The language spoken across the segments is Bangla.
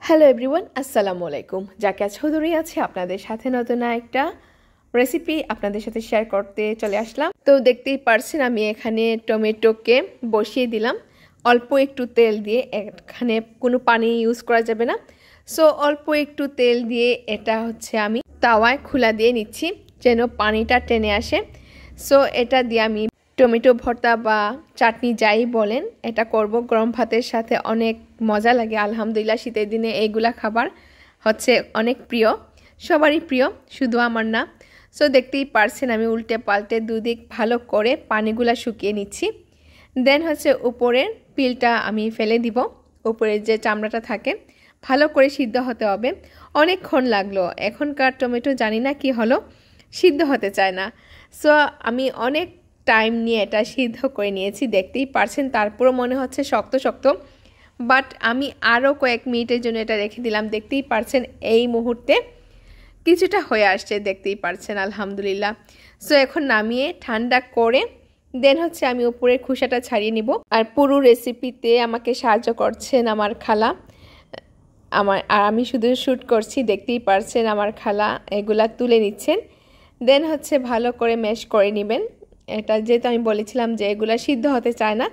হ্যালো এভরিওয়ান, আসসালামু আলাইকুম। জাকিয়া চৌধুরী আছে আপনাদের সাথে নতুন একটা রেসিপি আপনাদের সাথে শেয়ার করতে চলে আসলাম। তো দেখতেই পারছেন আমি এখানে টমেটোকে বসিয়ে দিলাম অল্প একটু তেল দিয়ে। এখানে কোনো পানি ইউজ করা যাবে না। সো অল্প একটু তেল দিয়ে এটা হচ্ছে আমি তাওয়ায় খোলা দিয়ে নিচ্ছি যেন পানিটা টেনে আসে। সো এটা দিয়ে আমি টমেটো ভর্তা বা চাটনি যাই বলেন এটা করব। গরম ভাতের সাথে অনেক মজা লাগে। আলহামদুলিল্লাহ শীতের দিনে এইগুলা খাবার হচ্ছে অনেক প্রিয়, সবারই প্রিয়, শুধু আমার না। সো দেখতেই পারছেন আমি উল্টে পাল্টে দুদিক ভালো করে পানিগুলা শুকিয়ে নিচ্ছি। দেন হচ্ছে উপরের পিলটা আমি ফেলে দিব। উপরের যে চামড়াটা থাকে ভালো করে সিদ্ধ হতে হবে। অনেকক্ষণ লাগলো, এখনকার টমেটো জানি না কি হলো, সিদ্ধ হতে চায় না। সো আমি অনেক টাইম নিয়ে এটা সিদ্ধ করে নিয়েছি, দেখতেই পারছেন। তারপরও মনে হচ্ছে শক্ত শক্ত, বাট আমি আরও কয়েক মিনিটের জন্য এটা রেখে দিলাম। দেখতেই পারছেন এই মুহূর্তে কিছুটা হয়ে আসছে, দেখতেই পারছেন আলহামদুলিল্লাহ। সো এখন নামিয়ে ঠান্ডা করে দেন হচ্ছে আমি উপরের খোসাটা ছাড়িয়ে নিব। আর পুরো রেসিপিতে আমাকে সাহায্য করছেন আমার খালা, আর আমি শুধু শ্যুট করছি। দেখতেই পারছেন আমার খালা এগুলা তুলে নিচ্ছেন। দেন হচ্ছে ভালো করে ম্যাশ করে নেবেন। এটা যেহেতু আমি বলেছিলাম যে এগুলা সিদ্ধ হতে চায় না,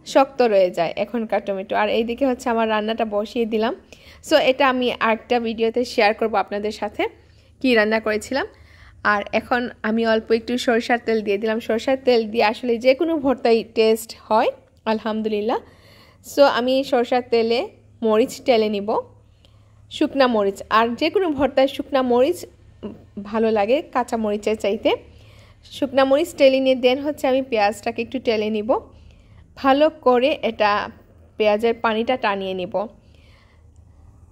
শক্ত রয়ে যায় এখনকার টমেটো। আর এইদিকে হচ্ছে আমার রান্নাটা বসিয়ে দিলাম। সো এটা আমি আরেকটা ভিডিওতে শেয়ার করব আপনাদের সাথে কি রান্না করেছিলাম। আর এখন আমি অল্প একটু সরষার তেল দিয়ে দিলাম। সরষার তেল দিয়ে আসলে যে কোনো ভর্তাই টেস্ট হয় আলহামদুলিল্লাহ। সো আমি সরষার তেলে মরিচ টেলে নিব, শুকনা মরিচ। আর যে কোনো ভর্তায় শুকনা মরিচ ভালো লাগে কাঁচা মরিচের চাইতে। শুকনা মরিচ টেলে নিয়ে দেন হচ্ছে আমি পেঁয়াজটাকে একটু টেলে নিব ভালো করে, এটা পেঁয়াজের পানিটা টানিয়ে নিব।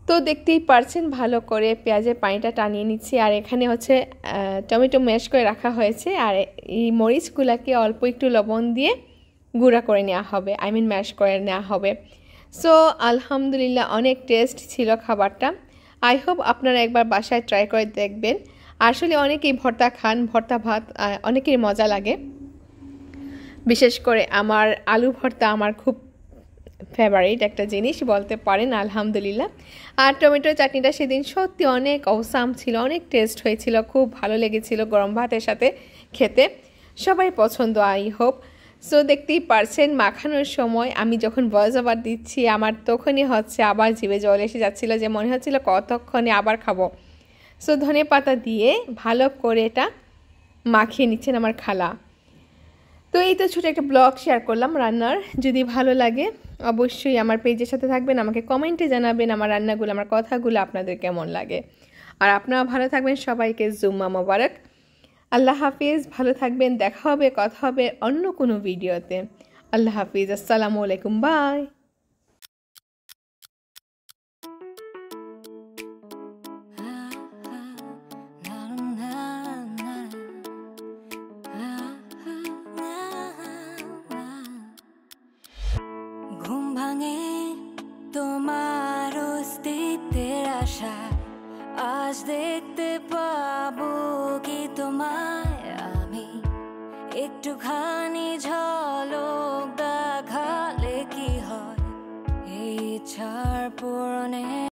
তো দেখতেই পারছেন ভালো করে পেঁয়াজের পানিটা টানিয়ে নিচ্ছি। আর এখানে হচ্ছে টমেটো ম্যাশ করে রাখা হয়েছে। আর এই মরিচগুলোকে অল্প একটু লবণ দিয়ে গুঁড়া করে নেওয়া হবে, ম্যাশ করে নেওয়া হবে। সো আলহামদুলিল্লাহ অনেক টেস্ট ছিল খাবারটা। আই হোপ আপনারা একবার বাসায় ট্রাই করে দেখবেন। আসলে অনেকেই ভর্তা খান, ভর্তা ভাত অনেকের মজা লাগে। বিশেষ করে আমার আলু ভর্তা আমার খুব ফেভারিট একটা জিনিস বলতে পারেন আলহামদুলিল্লাহ। আর টমেটো চাটনিটা সেদিন সত্যি অনেক অসাম ছিল, অনেক টেস্ট হয়েছিল, খুব ভালো লেগেছিল গরম ভাতের সাথে খেতে, সবাই পছন্দ আই হোপ। সো দেখতেই পারছেন মাখানোর সময় আমি যখন ভয়েস ওভার দিচ্ছি আমার তখনই হচ্ছে আবার জিভে জল এসে যাচ্ছিলো, যে মনে হচ্ছিল কতক্ষণে আবার খাবো। সো ধনেপাতা দিয়ে ভালো করে এটা মাখিয়ে নিচ্ছেন আমার খালা। তো এই তো ছোটো একটা ব্লগ শেয়ার করলাম রান্নার। যদি ভালো লাগে অবশ্যই আমার পেজের সাথে থাকবেন, আমাকে কমেন্টে জানাবেন আমার রান্নাগুলো, আমার কথাগুলো আপনাদের কেমন লাগে। আর আপনারা ভালো থাকবেন, সবাইকে জুম্মা মোবারক। আল্লাহ হাফিজ, ভালো থাকবেন। দেখা হবে, কথা হবে অন্য কোনো ভিডিওতে। আল্লাহ হাফিজ, আসসালামু আলাইকুম, বাই। তোমার অস্তিত্বের আশা আজ দেখতে পাবো কি তোমায় আমি, একটুখানি ঝলক দেখালে কি হয় এই ইচ্ছার পূরণে।